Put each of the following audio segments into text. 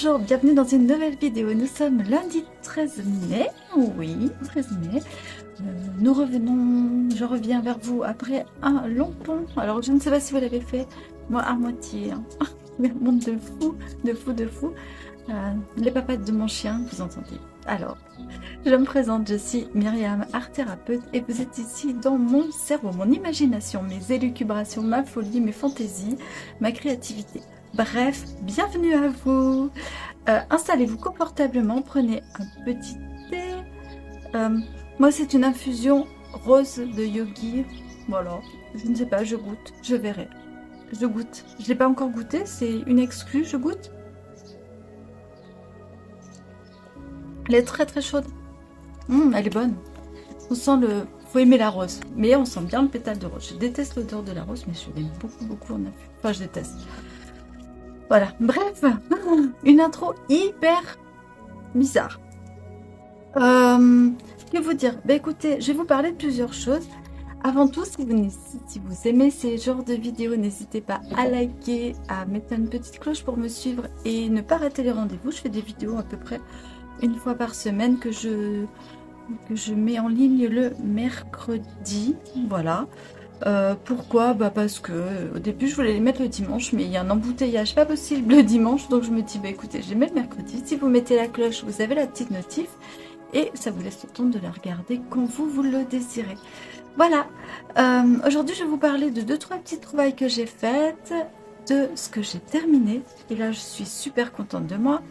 bonjour, bienvenue dans une nouvelle vidéo. Nous sommes lundi 13 mai, oui, 13 mai. Je reviens vers vous après un long pont. Alors je ne sais pas si vous l'avez fait, moi à moitié. Hein. Un monde de fou, de fou, de fou. Les papates de mon chien, vous entendez. Alors, je me présente, je suis Myriam, art thérapeute, et vous êtes ici dans mon cerveau, mon imagination, mes élucubrations, ma folie, mes fantaisies, ma créativité. Bref, bienvenue à vous. Installez-vous confortablement, prenez un petit thé. Moi, c'est une infusion rose de yogi. Voilà, je ne sais pas, je goûte, je verrai. Je goûte. Je ne l'ai pas encore goûté, c'est une exclue, je goûte. Elle est très très chaude. Elle est bonne. On sent le... Faut aimer la rose, mais on sent bien le pétale de rose. Je déteste l'odeur de la rose, mais je l'aime beaucoup en infusion. Enfin, je déteste. Voilà, bref, une intro hyper bizarre. Que vous dire? Bah écoutez, je vais vous parler de plusieurs choses. Avant tout, si vous aimez ces genres de vidéos, n'hésitez pas à liker, à mettre une petite cloche pour me suivre et ne pas rater les rendez-vous. Je fais des vidéos à peu près une fois par semaine que je mets en ligne le mercredi. Voilà. Pourquoi? Bah parce que au début je voulais les mettre le dimanche, mais il y a un embouteillage pas possible le dimanche, donc je me dis bah écoutez, je les mets le mercredi. Si vous mettez la cloche, vous avez la petite notif et ça vous laisse le temps de la regarder quand vous le désirez. Voilà. Aujourd'hui je vais vous parler de 2-3 petites trouvailles que j'ai faites, de ce que j'ai terminé et là je suis super contente de moi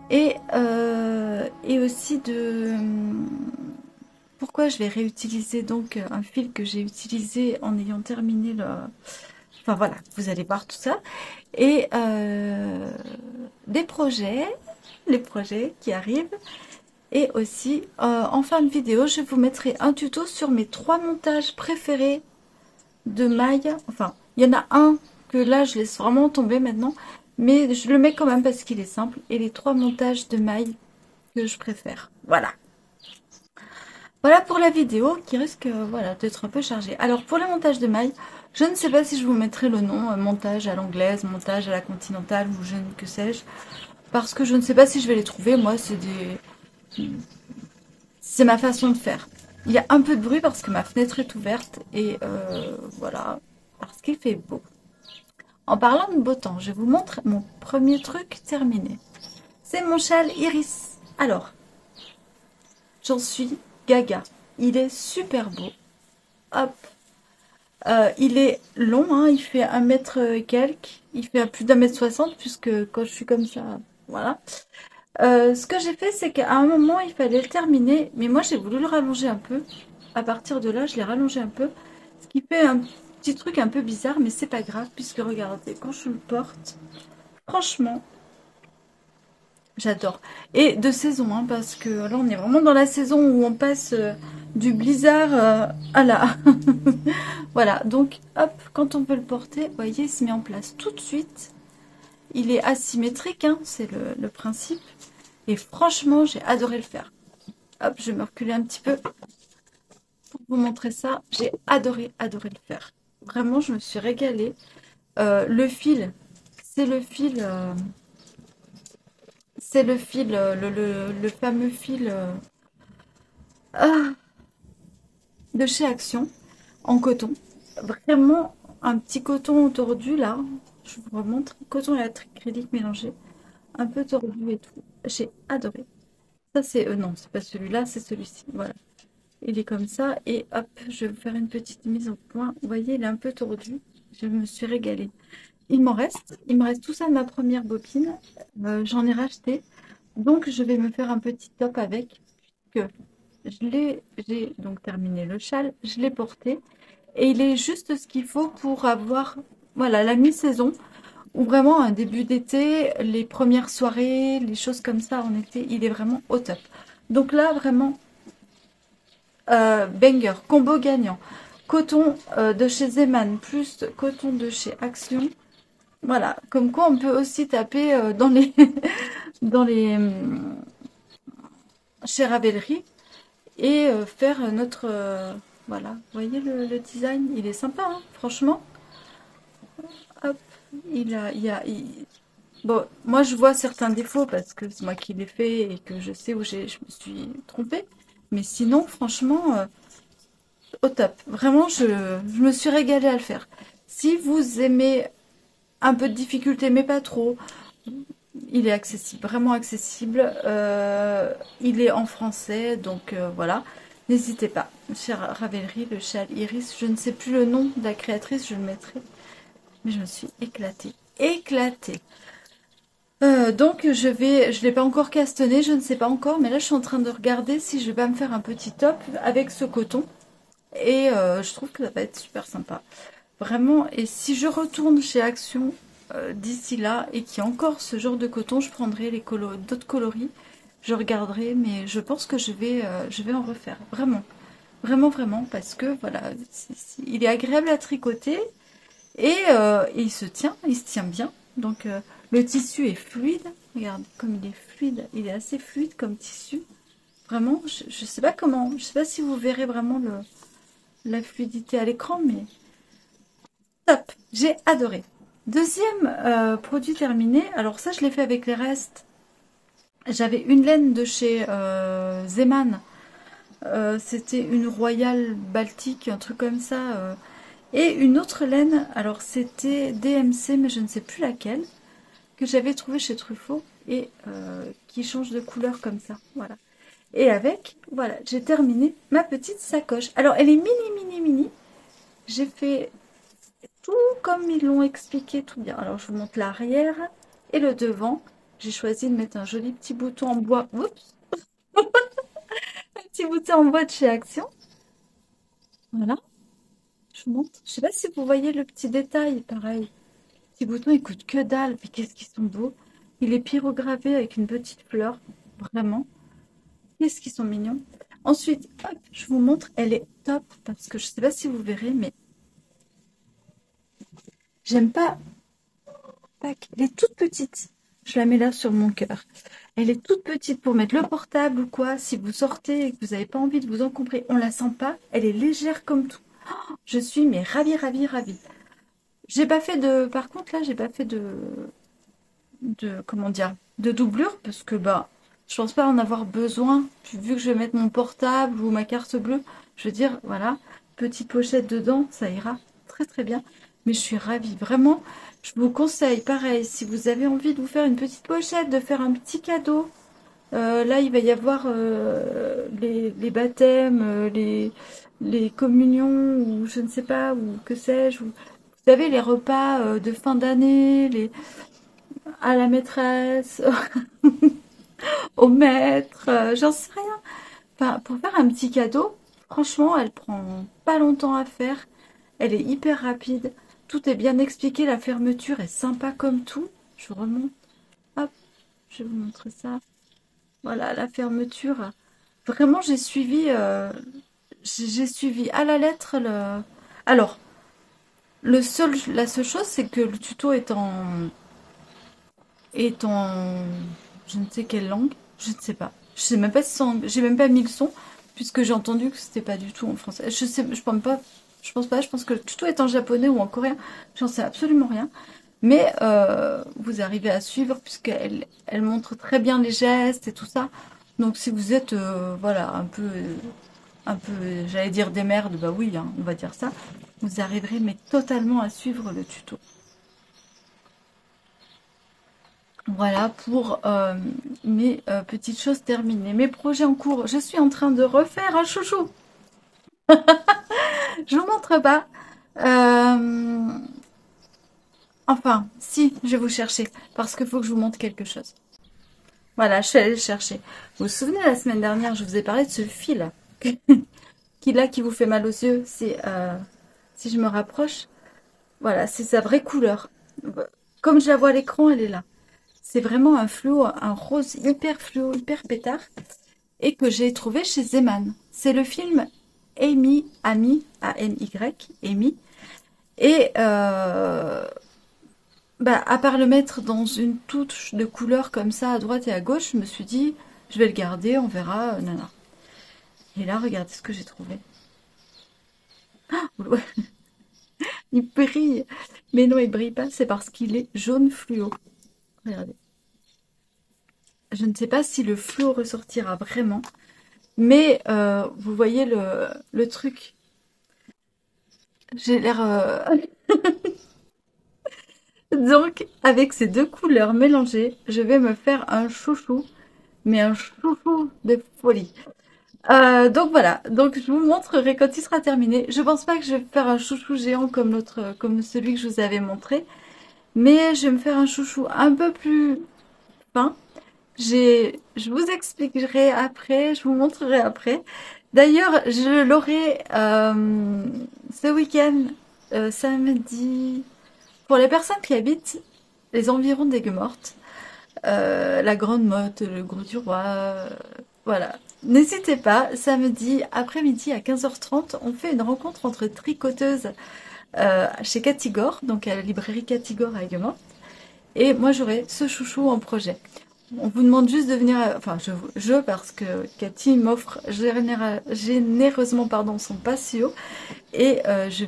et aussi de pourquoi je vais réutiliser donc un fil que j'ai utilisé en ayant terminé le... Enfin voilà, vous allez voir tout ça. Et les projets qui arrivent. Et aussi, en fin de vidéo, je vous mettrai un tuto sur mes 3 montages préférés de mailles. Enfin, il y en a un que là, je laisse vraiment tomber maintenant. Mais je le mets quand même parce qu'il est simple. Et les 3 montages de mailles que je préfère. Voilà. Voilà pour la vidéo qui risque voilà, d'être un peu chargée. Alors pour le montage de mailles, je ne sais pas si je vous mettrai le nom, montage à l'anglaise, montage à la continentale ou je ne que sais-je. Parce que je ne sais pas si je vais les trouver. Moi, c'est ma façon de faire. Il y a un peu de bruit parce que ma fenêtre est ouverte et voilà, parce qu'il fait beau. En parlant de beau temps, je vous montre mon premier truc terminé. C'est mon châle Iris. Alors, j'en suis gaga. Il est super beau. Hop. Il est long, hein, il fait 1 mètre et quelques. Il fait plus d'1 m 60 puisque quand je suis comme ça, voilà. Ce que j'ai fait, c'est qu'à un moment, il fallait le terminer. Mais moi, j'ai voulu le rallonger un peu. À partir de là, je l'ai rallongé un peu. Ce qui fait un petit truc un peu bizarre, mais c'est pas grave. Puisque regardez, quand je le porte, franchement... J'adore. Et de saison, hein, parce que là, on est vraiment dans la saison où on passe du blizzard à la... Voilà, donc, hop, quand on veut le porter, vous voyez, il se met en place tout de suite. Il est asymétrique, hein, c'est le principe. Et franchement, j'ai adoré le faire. Hop, je vais me reculer un petit peu pour vous montrer ça. J'ai adoré le faire. Vraiment, je me suis régalée. Le fil, c'est le fil... c'est le fil, le fameux fil de chez Action en coton. Vraiment un petit coton tordu là. Je vous remontre. Coton et acrylique mélangé. Un peu tordu et tout. J'ai adoré. Ça c'est... non, c'est pas celui-là, c'est celui-ci. Voilà. Il est comme ça. Et hop, je vais vous faire une petite mise au point. Vous voyez, il est un peu tordu. Je me suis régalée. Il me reste tout ça de ma première bobine. J'en ai racheté. Donc, je vais me faire un petit top avec. Que j'ai donc terminé le châle. Je l'ai porté. Et il est juste ce qu'il faut pour avoir voilà, la mi-saison. Ou vraiment un début d'été. Les premières soirées, les choses comme ça en été. Il est vraiment au top. Donc là, vraiment, banger, combo gagnant. Coton de chez Zeman plus coton de chez Action. Voilà, comme quoi on peut aussi taper dans les chez Ravelry et faire notre voilà, vous voyez le design, il est sympa, hein, franchement. Hop, Bon, moi je vois certains défauts parce que c'est moi qui l'ai fait et que je sais où je me suis trompée. Mais sinon, franchement, au top. Vraiment, je me suis régalée à le faire. Si vous aimez un peu de difficulté, mais pas trop, il est accessible, vraiment accessible. Il est en français, donc voilà. N'hésitez pas. Chère Ravelry, le châle Iris, je ne sais plus le nom de la créatrice, je le mettrai. Mais je me suis éclatée. Éclatée. Donc je l'ai pas encore castanné, je ne sais pas encore, mais là je suis en train de regarder si je vais pas me faire un petit top avec ce coton. Et je trouve que ça va être super sympa. Vraiment, et si je retourne chez Action d'ici là et qu'il y a encore ce genre de coton, je prendrai d'autres coloris. Je regarderai, mais je pense que je vais en refaire. Vraiment, vraiment, vraiment, parce que voilà, il est agréable à tricoter et il se tient bien. Donc le tissu est fluide. Regarde comme il est fluide, il est assez fluide comme tissu. Vraiment, je sais pas comment, je sais pas si vous verrez vraiment la fluidité à l'écran, mais top, j'ai adoré. Deuxième produit terminé, alors ça je l'ai fait avec les restes. J'avais une laine de chez Zeman, c'était une Royale Baltique, un truc comme ça. Et une autre laine, alors c'était DMC, mais je ne sais plus laquelle, que j'avais trouvé chez Truffaut et qui change de couleur comme ça. Voilà. Et avec, voilà, j'ai terminé ma petite sacoche. Alors elle est mini, mini, mini. J'ai fait tout comme ils l'ont expliqué, tout bien. Alors, je vous montre l'arrière et le devant. J'ai choisi de mettre un joli petit bouton en bois. Oups, un petit bouton en bois de chez Action. Voilà, je vous montre. Je sais pas si vous voyez le petit détail, pareil. Petit bouton, il coûte que dalle. Puis qu'est-ce qu'ils sont beaux. Il est pyrogravé avec une petite fleur. Vraiment. Qu'est-ce qu'ils sont mignons. Ensuite, hop, je vous montre. Elle est top parce que je sais pas si vous verrez, mais j'aime pas. Tac, elle est toute petite. Je la mets là sur mon cœur. Elle est toute petite pour mettre le portable ou quoi. Si vous sortez et que vous n'avez pas envie de vous encombrer, on la sent pas. Elle est légère comme tout. Je suis mais ravie, ravie, ravie. J'ai pas fait de, par contre là, j'ai pas fait de comment dire, de doublure parce que bah, je pense pas en avoir besoin. Puis vu que je vais mettre mon portable ou ma carte bleue, je veux dire, voilà, petite pochette dedans, ça ira très très bien. Mais je suis ravie, vraiment. Je vous conseille, pareil, si vous avez envie de vous faire une petite pochette, de faire un petit cadeau. Là, il va y avoir les baptêmes, les communions, ou je ne sais pas, ou que sais-je. Vous savez, les repas de fin d'année, à la maîtresse, au maître, j'en sais rien. Enfin, pour faire un petit cadeau, franchement, elle prend pas longtemps à faire. Elle est hyper rapide. Tout est bien expliqué. La fermeture est sympa comme tout. Je vous remonte. Hop, je vais vous montrer ça. Voilà, la fermeture. Vraiment, j'ai suivi à la lettre le. Alors, la seule chose, c'est que le tuto est en, je ne sais quelle langue. Je ne sais pas. Je sais même pas si j'ai même pas mis le son puisque j'ai entendu que c'était pas du tout en français. Je sais, je pense pas. Je pense pas. Je pense que le tuto est en japonais ou en coréen. J'en sais absolument rien. Mais vous arrivez à suivre puisqu'elle montre très bien les gestes et tout ça. Donc si vous êtes voilà un peu j'allais dire des merdes, bah oui, hein, on va dire ça. Vous arriverez mais totalement à suivre le tuto. Voilà pour mes petites choses terminées. Mes projets en cours, je suis en train de refaire un chouchou. Je vous montre pas. Euh, Enfin, si, je vais vous chercher parce qu'il faut que je vous montre quelque chose. Voilà, je suis allée le chercher. Vous vous souvenez, la semaine dernière, je vous ai parlé de ce fil qui vous fait mal aux yeux. C'est, si je me rapproche, voilà, c'est sa vraie couleur. Comme je la vois à l'écran, elle est là. C'est vraiment un fluo, un rose hyper fluo, hyper pétard, et que j'ai trouvé chez Zeman. C'est le film Amy, Amy, A-M-Y, Amy. Et bah, à part le mettre dans une touche de couleur comme ça à droite et à gauche, je me suis dit, je vais le garder, on verra, nana. Et là, regardez ce que j'ai trouvé. Ouais, il brille. Mais non, il brille pas, c'est parce qu'il est jaune fluo. Regardez. Je ne sais pas si le flou ressortira vraiment, mais vous voyez le truc. J'ai l'air... Donc, avec ces deux couleurs mélangées, je vais me faire un chouchou, mais un chouchou de folie. Donc voilà, donc je vous montrerai quand il sera terminé. Je pense pas que je vais faire un chouchou géant comme l'autre, comme celui que je vous avais montré, mais je vais me faire un chouchou un peu plus fin. Je vous expliquerai après, je vous montrerai après. D'ailleurs, je l'aurai ce week-end, samedi, pour les personnes qui habitent les environs d'Aigues-Mortes, la Grande Motte, le Gros du Roi, voilà. N'hésitez pas, samedi après-midi à 15h30, on fait une rencontre entre tricoteuses chez Catigor, donc à la librairie Catigor à Aigues-Mortes, et moi j'aurai ce chouchou en projet. On vous demande juste de venir, enfin parce que Cathy m'offre généreusement pardon son patio et je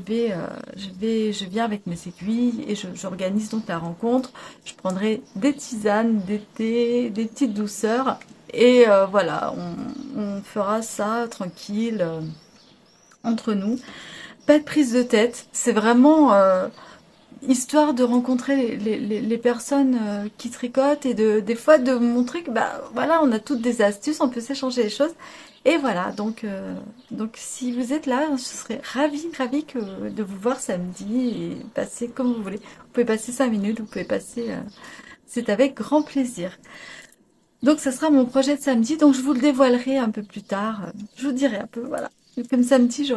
viens avec mes aiguilles et j'organise donc la rencontre. Je prendrai des tisanes, des thés, des petites douceurs et voilà, on fera ça tranquille entre nous. Pas de prise de tête, c'est vraiment histoire de rencontrer les personnes qui tricotent et des fois de montrer que bah voilà, on a toutes des astuces, on peut s'échanger les choses. Et voilà, donc si vous êtes là, je serais ravie de vous voir samedi et passer comme vous voulez. Vous pouvez passer 5 minutes, vous pouvez passer, c'est avec grand plaisir. Donc ça sera mon projet de samedi, donc je vous le dévoilerai un peu plus tard. Je vous dirai un peu, voilà. Comme samedi, je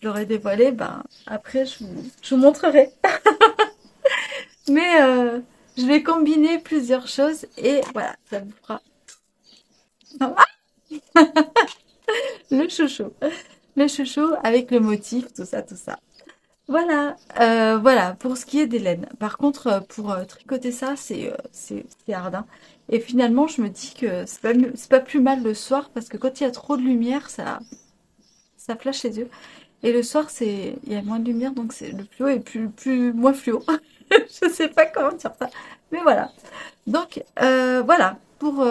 l'aurais dévoilé, ben après je vous montrerai. Mais je vais combiner plusieurs choses et voilà, ça vous fera le chouchou. Le chouchou avec le motif, tout ça, tout ça. Voilà, voilà pour ce qui est des laines. Par contre, pour tricoter ça, c'est hard, hein. Et finalement, je me dis que c'est pas plus mal le soir parce que quand il y a trop de lumière, ça flash les yeux. Et le soir, il y a moins de lumière, donc le fluo est moins fluo. Je sais pas comment dire ça, mais voilà. Donc voilà pour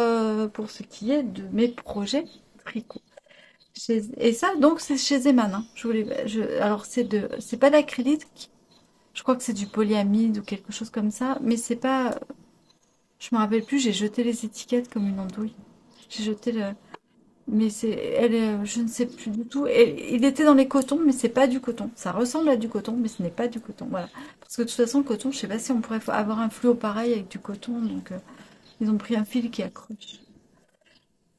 ce qui est de mes projets tricot. Et ça, donc c'est chez Eman, hein. Alors c'est pas l'acrylique. Je crois que c'est du polyamide ou quelque chose comme ça, mais c'est pas. Je me rappelle plus. J'ai jeté les étiquettes comme une andouille. J'ai jeté le. Mais je ne sais plus du tout. Il était dans les cotons, mais c'est pas du coton. Ça ressemble à du coton, mais ce n'est pas du coton. Voilà. Parce que de toute façon, le coton, je sais pas si on pourrait avoir un fluo pareil avec du coton. Donc, ils ont pris un fil qui accroche.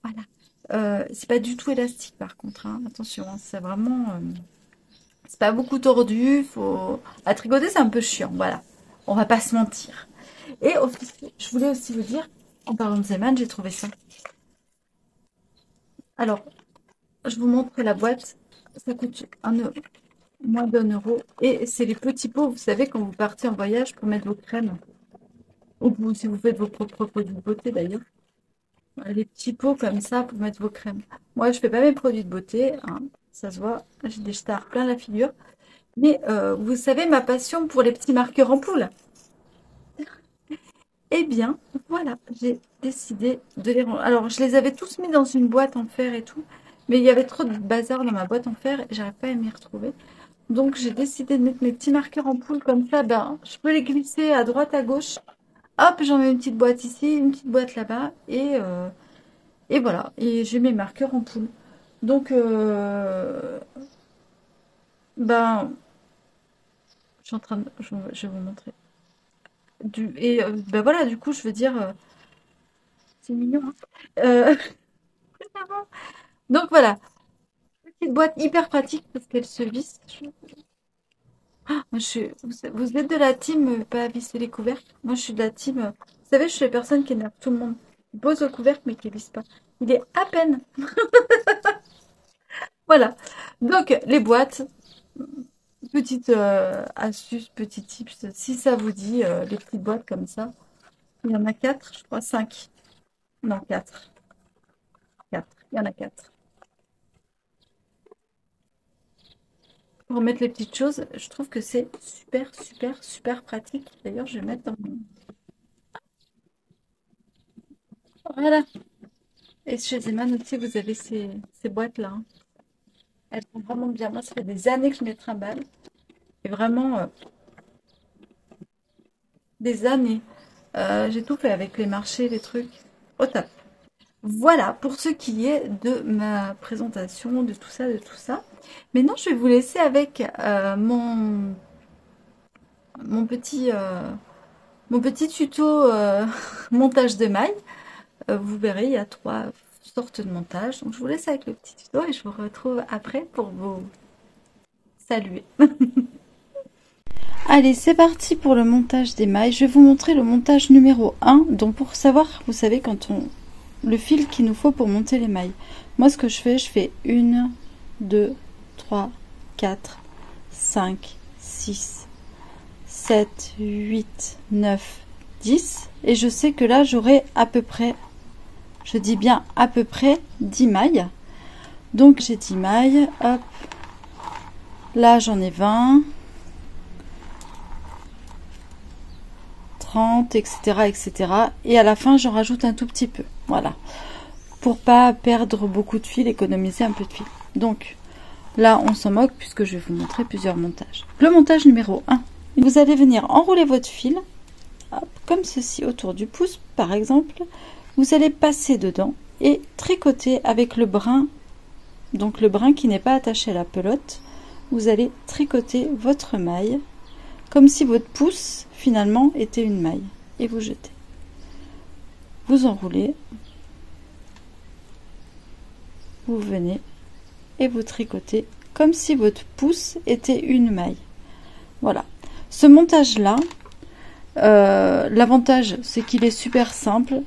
Voilà. C'est pas du tout élastique, par contre, hein. Attention, hein, c'est vraiment. C'est pas beaucoup tordu. À tricoter, c'est un peu chiant. Voilà. On va pas se mentir. Et je voulais aussi vous dire, en parlant de Zeman, j'ai trouvé ça. Alors, je vous montre la boîte. Ça coûte moins d'1 euro. Et c'est les petits pots, vous savez, quand vous partez en voyage pour mettre vos crèmes. Ou si vous faites vos propres produits de beauté d'ailleurs. Voilà, les petits pots comme ça pour mettre vos crèmes. Moi, je fais pas mes produits de beauté, hein, ça se voit. J'ai des stars plein la figure. Mais vous savez, ma passion pour les petits marqueurs en poule. Eh bien, voilà, j'ai décidé de les ranger. Alors, je les avais tous mis dans une boîte en fer et tout. Mais il y avait trop de bazar dans ma boîte en fer et j'arrive pas à m'y retrouver. Donc j'ai décidé de mettre mes petits marqueurs en poule comme ça, ben, je peux les glisser à droite, à gauche. Hop, j'en mets une petite boîte ici, une petite boîte là-bas. Et voilà, et j'ai mes marqueurs en poule. Donc, ben, je suis en train de... Je vais vous montrer. Ben voilà, du coup, je veux dire, c'est mignon, hein. Euh, donc voilà, petite boîte hyper pratique parce qu'elle se visse. Moi, vous êtes de la team pas visser les couvercles. Moi, je suis de la team. Vous savez, je suis la personne qui énerve tout le monde. Il pose le couvercle, mais qui visse pas. Il est à peine. Voilà. Donc, les boîtes. Petite astuce, petit tips. Si ça vous dit, les petites boîtes comme ça. Il y en a 4, je crois, 5. Non, 4. 4. Il y en a 4. Pour mettre les petites choses, je trouve que c'est super, super, super pratique. D'ailleurs, je vais mettre dans mon... Voilà. Et chez Zeman aussi, vous avez ces boîtes-là, hein. Elles sont vraiment bien. Moi, ça fait des années que je les trimballe. Et vraiment, des années. J'ai tout fait avec les marchés, les trucs. Au top. Voilà pour ce qui est de ma présentation, de tout ça, de tout ça. Maintenant, je vais vous laisser avec mon petit, mon petit tuto montage de mailles. Vous verrez, il y a 3 sortes de montage. Donc, je vous laisse avec le petit tuto et je vous retrouve après pour vous saluer. Allez, c'est parti pour le montage des mailles. Je vais vous montrer le montage numéro 1. Donc, pour savoir, vous savez, le fil qu'il nous faut pour monter les mailles. Moi, ce que je fais 1, 2, 3, 4, 5, 6, 7, 8, 9, 10. Et je sais que là, j'aurai à peu près, je dis bien à peu près 10 mailles. Donc, j'ai 10 mailles. Hop. Là, j'en ai 20. 30, etc., etc. Et à la fin, j'en rajoute un tout petit peu. Voilà. Pour pas perdre beaucoup de fil, économiser un peu de fil. Donc, là, on s'en moque puisque je vais vous montrer plusieurs montages. Le montage numéro 1. Vous allez venir enrouler votre fil, hop, comme ceci, autour du pouce, par exemple. Vous allez passer dedans et tricoter avec le brin, donc le brin qui n'est pas attaché à la pelote. Vous allez tricoter votre maille comme si votre pouce finalement était une maille et vous jetez. Vous enroulez, vous venez et vous tricotez comme si votre pouce était une maille. Voilà. Ce montage là, l'avantage c'est qu'il est super simple.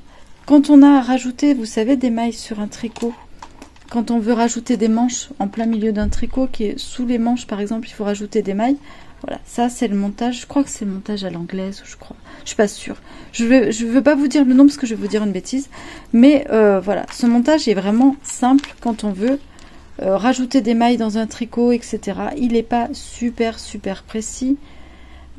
Quand on a rajouté, vous savez, des mailles sur un tricot, quand on veut rajouter des manches en plein milieu d'un tricot qui est sous les manches par exemple, il faut rajouter des mailles. Voilà, ça c'est le montage, je crois que c'est le montage à l'anglaise, je crois, je suis pas sûre. Je veux pas vous dire le nom parce que je vais vous dire une bêtise, mais voilà, ce montage est vraiment simple quand on veut rajouter des mailles dans un tricot, etc. Il n'est pas super précis,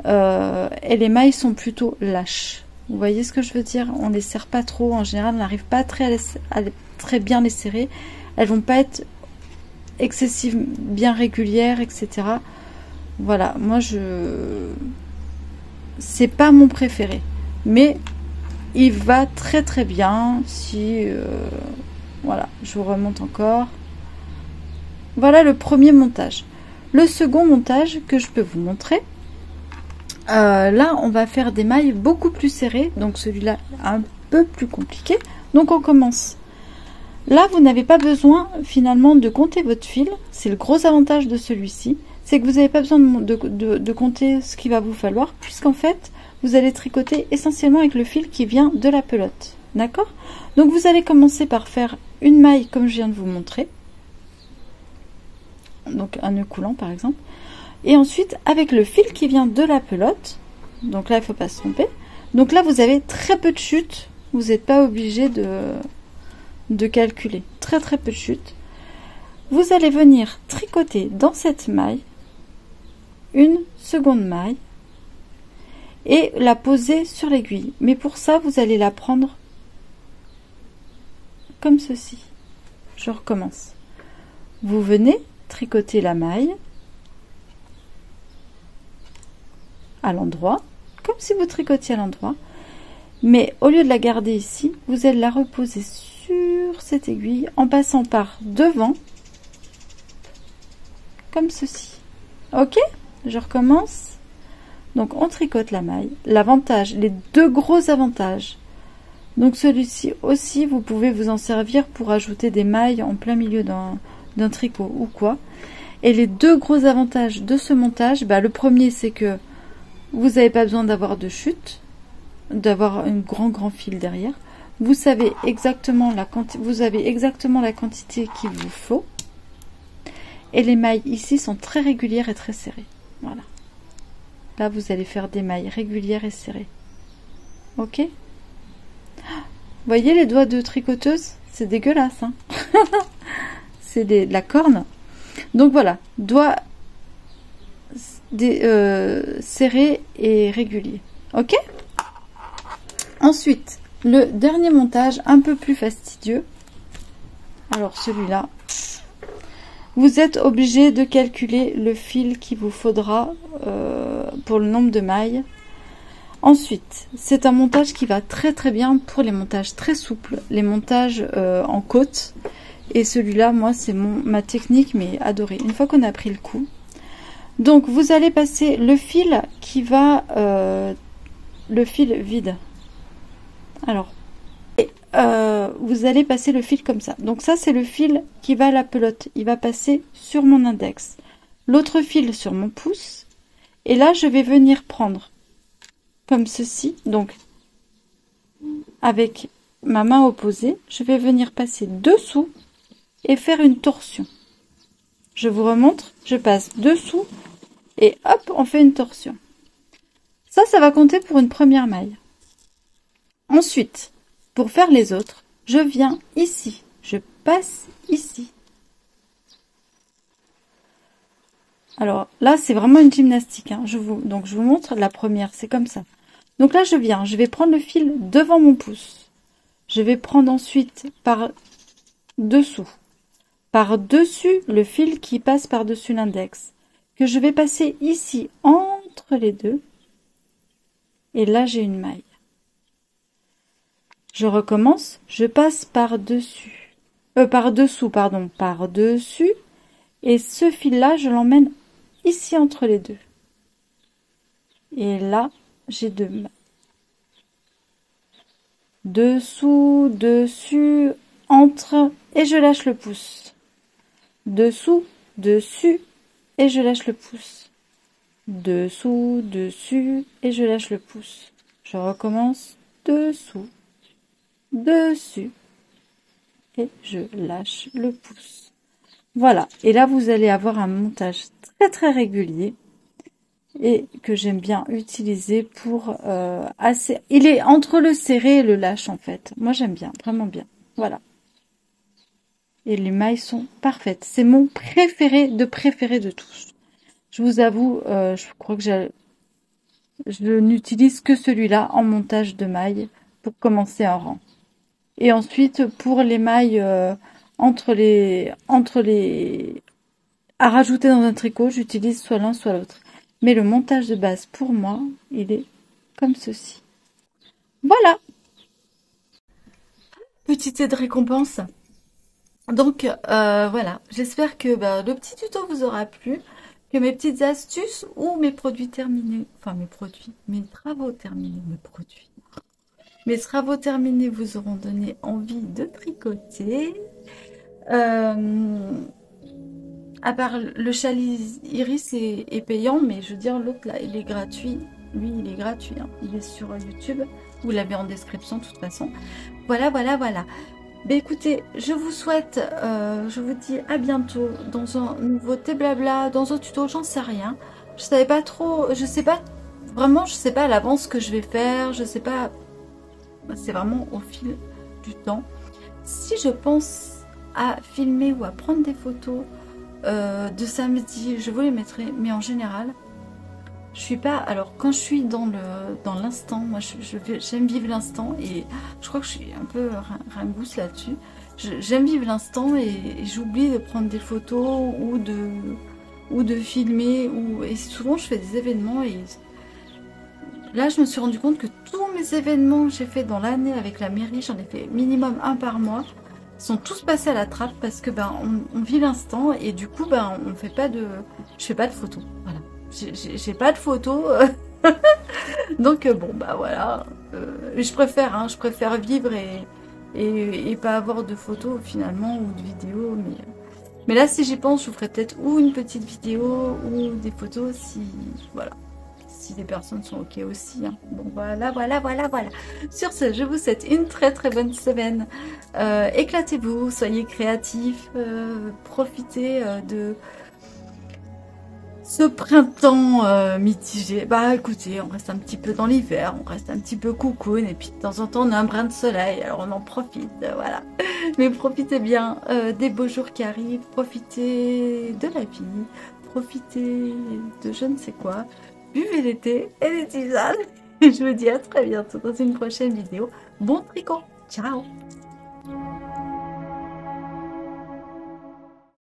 et les mailles sont plutôt lâches. Vous voyez ce que je veux dire? On les serre pas trop, en général on n'arrive pas à très bien les serrer, elles vont pas être excessivement bien régulières, etc. Voilà, moi c'est pas mon préféré, mais il va très bien. Si voilà, je vous remonte encore. Voilà le premier montage. Le second montage que je peux vous montrer, là on va faire des mailles beaucoup plus serrées, donc celui-là un peu plus compliqué. Donc on commence. Là vous n'avez pas besoin finalement de compter votre fil, c'est le gros avantage de celui-ci. C'est que vous n'avez pas besoin de compter ce qu'il va vous falloir, puisqu'en fait, vous allez tricoter essentiellement avec le fil qui vient de la pelote. D'accord? Donc, vous allez commencer par faire une maille comme je viens de vous montrer. Donc, un nœud coulant, par exemple. Et ensuite, avec le fil qui vient de la pelote. Donc là, il ne faut pas se tromper. Donc là, vous avez très peu de chute. Vous n'êtes pas obligé de calculer. Très peu de chute. Vous allez venir tricoter dans cette maille une seconde maille et la poser sur l'aiguille. Mais pour ça, vous allez la prendre comme ceci. Je recommence. Vous venez tricoter la maille à l'endroit, comme si vous tricotiez à l'endroit, mais au lieu de la garder ici, vous allez la reposer sur cette aiguille en passant par devant, comme ceci. Ok? Je recommence. Donc on tricote la maille. L'avantage, les deux gros avantages. Donc celui-ci aussi, vous pouvez vous en servir pour ajouter des mailles en plein milieu d'un tricot ou quoi. Et les deux gros avantages de ce montage, le premier c'est que vous n'avez pas besoin d'avoir de chute, d'avoir un grand fil derrière. Vous savez exactement vous avez exactement la quantité qu'il vous faut. Et les mailles ici sont très régulières et très serrées. Voilà. Là, vous allez faire des mailles régulières et serrées. Ok? Vous voyez les doigts de tricoteuse? C'est dégueulasse, hein. C'est de la corne. Donc voilà, doigts serrés et réguliers. Ok? Ensuite, le dernier montage un peu plus fastidieux. Alors celui-là, vous êtes obligé de calculer le fil qu'il vous faudra pour le nombre de mailles. Ensuite, c'est un montage qui va très très bien pour les montages très souples, les montages en côte. Et celui-là, moi, c'est ma technique, mais adorée. Une fois qu'on a pris le coup. Donc, vous allez passer le fil qui va... le fil vide. Alors, vous allez passer le fil comme ça. Donc ça, c'est le fil qui va à la pelote. Il va passer sur mon index. L'autre fil sur mon pouce. Et là, je vais venir prendre comme ceci. Donc, avec ma main opposée, je vais venir passer dessous et faire une torsion. Je vous remontre. Je passe dessous et hop, on fait une torsion. Ça va compter pour une première maille. Ensuite, pour faire les autres, je viens ici. Je passe ici. Alors là, c'est vraiment une gymnastique. Hein. Donc je vous montre la première, c'est comme ça. Donc là, je vais prendre le fil devant mon pouce. Je vais prendre ensuite par dessous. Par-dessus le fil qui passe par-dessus l'index. Que je vais passer ici entre les deux. Et là, j'ai une maille. Je recommence, je passe par-dessus. Par-dessous, pardon. Par-dessus. Et ce fil-là, je l'emmène ici entre les deux. Et là, j'ai deux mailles. Dessous, dessus, entre, et je lâche le pouce. Dessous, dessus, et je lâche le pouce. Dessous, dessus, et je lâche le pouce. Je recommence dessous, dessus, et je lâche le pouce. Voilà, et là vous allez avoir un montage très très régulier et que j'aime bien utiliser pour il est entre le serré et le lâche en fait. Moi j'aime bien, vraiment bien. Voilà. Et les mailles sont parfaites. C'est mon préféré de tous. Je vous avoue, je crois que je n'utilise que celui-là en montage de mailles pour commencer un rang. Et ensuite, pour les mailles à rajouter dans un tricot, j'utilise soit l'un soit l'autre. Mais le montage de base, pour moi, il est comme ceci. Voilà. Petite aide récompense. Donc, voilà. J'espère que le petit tuto vous aura plu. Que mes petites astuces ou mes produits terminés, enfin mes travaux terminés, mes travaux terminés vous auront donné envie de tricoter. À part le chalis iris est payant, mais je veux dire l'autre là il est gratuit. Lui il est gratuit, hein. Il est sur YouTube. Vous l'avez en description de toute façon. Voilà. Ben écoutez, je vous souhaite, je vous dis à bientôt dans un nouveau thé blabla, dans un tuto, j'en sais rien. Je savais pas trop, je sais pas, vraiment, je sais pas à l'avance ce que je vais faire, je sais pas, c'est vraiment au fil du temps. Si je pense à filmer ou à prendre des photos de samedi, je vous les mettrai, mais en général, je suis pas, alors quand je suis dans l'instant, moi j'aime vivre l'instant et je crois que je suis un peu ringousse là-dessus. J'aime vivre l'instant et j'oublie de prendre des photos ou de filmer et souvent je fais des événements et là je me suis rendu compte que tous mes événements que j'ai fait dans l'année avec la mairie, j'en ai fait minimum un par mois, sont tous passés à la trappe parce que on vit l'instant et du coup je fais pas de photos, voilà. J'ai pas de photos, donc bon voilà, je préfère vivre et pas avoir de photos finalement ou de vidéos, mais là si j'y pense je vous ferai peut-être ou une petite vidéo ou des photos si voilà, si les personnes sont ok aussi, hein. Bon voilà. Sur ce, je vous souhaite une très très bonne semaine, éclatez-vous, soyez créatifs, profitez de ce printemps mitigé. Bah écoutez, on reste un petit peu dans l'hiver, on reste un petit peu cocoon et puis de temps en temps on a un brin de soleil, alors on en profite, voilà. Mais profitez bien des beaux jours qui arrivent, profitez de la vie, profitez de je ne sais quoi, buvez l'été et les tisanes. Je vous dis à très bientôt dans une prochaine vidéo. Bon tricot. Ciao.